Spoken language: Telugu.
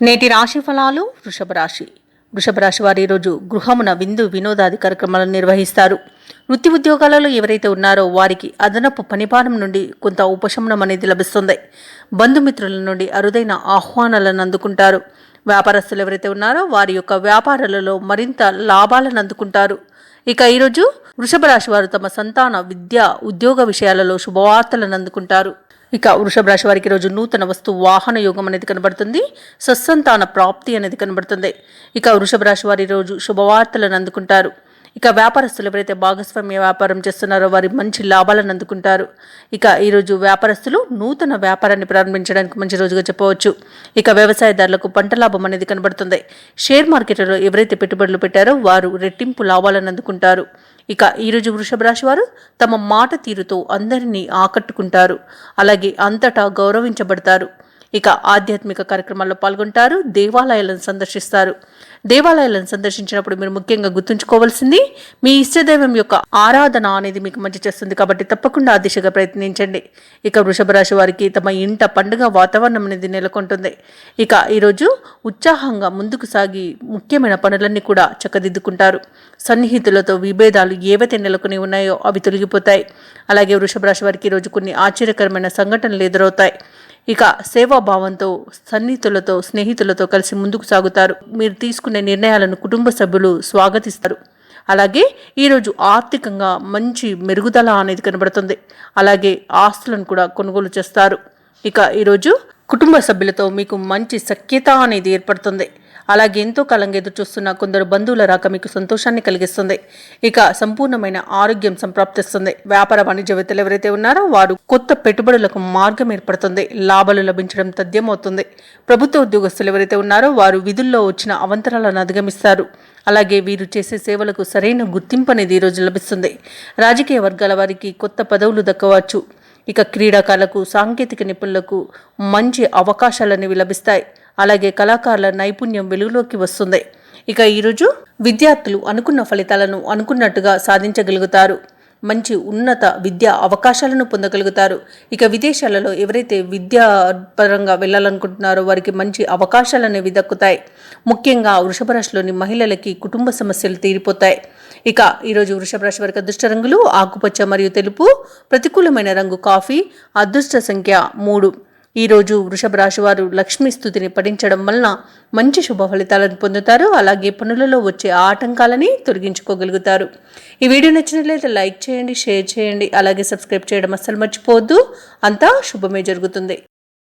నేటి రాశి ఫలాలు. వృషభ రాశి వారు ఈరోజు గృహమున విందు వినోదాది కార్యక్రమాలను నిర్వహిస్తారు. వృత్తి ఉద్యోగాలలో ఎవరైతే ఉన్నారో వారికి అదనపు పనిభారం నుండి కొంత ఉపశమనం అనేది లభిస్తుంది. బంధుమిత్రుల నుండి అరుదైన ఆహ్వానాలను అందుకుంటారు. వ్యాపారస్తులు ఎవరైతే ఉన్నారో వారి యొక్క వ్యాపారాలలో మరింత లాభాలను అందుకుంటారు. ఇక ఈరోజు వృషభ రాశి వారు తమ సంతాన విద్య ఉద్యోగ విషయాలలో శుభవార్తలను అందుకుంటారు. ఇక వృషభ రాశి వారికి రోజు నూతన వస్తు వాహన యోగం అనేది కనబడుతుంది. సత్సంతాన ప్రాప్తి అనేది కనబడుతుంది. ఇక వృషభ రాశి వారి రోజు శుభవార్తలను అందుకుంటారు. ఇక వ్యాపారస్తులు ఎవరైతే భాగస్వామ్య వ్యాపారం చేస్తున్నారో వారి మంచి లాభాలను అందుకుంటారు. ఇక ఈరోజు వ్యాపారస్తులు నూతన వ్యాపారాన్ని ప్రారంభించడానికి మంచి రోజుగా చెప్పవచ్చు. ఇక వ్యవసాయదారులకు పంట లాభం అనేది కనబడుతుంది. షేర్ మార్కెట్లో ఎవరైతే పెట్టుబడులు పెట్టారో వారు రెట్టింపు లాభాలను అందుకుంటారు. ఇక ఈరోజు వృషభ రాశి వారు తమ మాట తీరుతో అందరినీ ఆకట్టుకుంటారు. అలాగే అంతటా గౌరవించబడతారు. ఇక ఆధ్యాత్మిక కార్యక్రమాల్లో పాల్గొంటారు. దేవాలయాలను సందర్శిస్తారు. దేవాలయాలను సందర్శించినప్పుడు మీరు ముఖ్యంగా గుర్తుంచుకోవాల్సింది మీ ఇష్టదైవం యొక్క ఆరాధన అనేది మీకు మంచి చేస్తుంది. కాబట్టి తప్పకుండా ఆ దిశగా ప్రయత్నించండి. ఇక వృషభ రాశి వారికి తమ ఇంట పండుగ వాతావరణం అనేది నెలకొంటుంది. ఇక ఈరోజు ఉత్సాహంగా ముందుకు సాగి ముఖ్యమైన పనులన్నీ కూడా చక్కదిద్దుకుంటారు. సన్నిహితులతో విభేదాలు ఏవైతే నెలకొని ఉన్నాయో అవి తొలగిపోతాయి. అలాగే వృషభ రాశి వారికి ఈరోజు కొన్ని ఆశ్చర్యకరమైన సంఘటనలు ఎదురవుతాయి. ఇక సేవాభావంతో సన్నిహితులతో స్నేహితులతో కలిసి ముందుకు సాగుతారు. మీరు తీసుకునే నిర్ణయాలను కుటుంబ సభ్యులు స్వాగతిస్తారు. అలాగే ఈరోజు ఆర్థికంగా మంచి మెరుగుదల అనేది కనబడుతుంది. అలాగే ఆస్తులను కూడా కొనుగోలు చేస్తారు. ఇక ఈరోజు కుటుంబ సభ్యులతో మీకు మంచి సఖ్యత అనేది ఏర్పడుతుంది. అలాగే ఎంతో కాలంగా ఎదురు చూస్తున్న కొందరు బంధువుల రాక మీకు సంతోషాన్ని కలిగిస్తుంది. ఇక సంపూర్ణమైన ఆరోగ్యం సంప్రాప్తిస్తుంది. వ్యాపార వాణిజ్యవేత్తలు ఎవరైతే ఉన్నారో వారు కొత్త పెట్టుబడులకు మార్గం ఏర్పడుతుంది. లాభాలు లభించడం తథ్యమవుతుంది. ప్రభుత్వ ఉద్యోగస్తులు ఎవరైతే ఉన్నారో వారు విధుల్లో వచ్చిన అవంతరాలను అధిగమిస్తారు. అలాగే వీరు చేసే సేవలకు సరైన గుర్తింపు అనేది ఈరోజు లభిస్తుంది. రాజకీయ వర్గాల వారికి కొత్త పదవులు దక్కవచ్చు. ఇక క్రీడాకారులకు సాంకేతిక నిపుణులకు మంచి అవకాశాలనేవి లభిస్తాయి. అలాగే కళాకారుల నైపుణ్యం వెలుగులోకి వస్తుంది. ఇక ఈరోజు విద్యార్థులు అనుకున్న ఫలితాలను అనుకున్నట్టుగా సాధించగలుగుతారు. మంచి ఉన్నత విద్యా అవకాశాలను పొందగలుగుతారు. ఇక విదేశాలలో ఎవరైతే విద్యాపరంగా వెళ్ళాలనుకుంటున్నారో వారికి మంచి అవకాశాలు అనేవి దక్కుతాయి. ముఖ్యంగా వృషభ రాశిలోని మహిళలకి కుటుంబ సమస్యలు తీరిపోతాయి. ఇక ఈరోజు వృషభ రాశి వారికి అదృష్ట రంగులు ఆకుపచ్చ మరియు తెలుపు. ప్రతికూలమైన రంగు కాఫీ. అదృష్ట సంఖ్య 3. ఈరోజు వృషభ రాశి వారు లక్ష్మీ స్తుతిని పఠించడం వలన మంచి శుభ ఫలితాలను పొందుతారు. అలాగే పనులలో వచ్చే ఆటంకాలని తొలగించుకోగలుగుతారు. ఈ వీడియో నచ్చినట్లయితే లైక్ చేయండి, షేర్ చేయండి. అలాగే సబ్స్క్రైబ్ చేయడం అస్సలు మర్చిపోవద్దు. అంతా శుభమే జరుగుతుంది.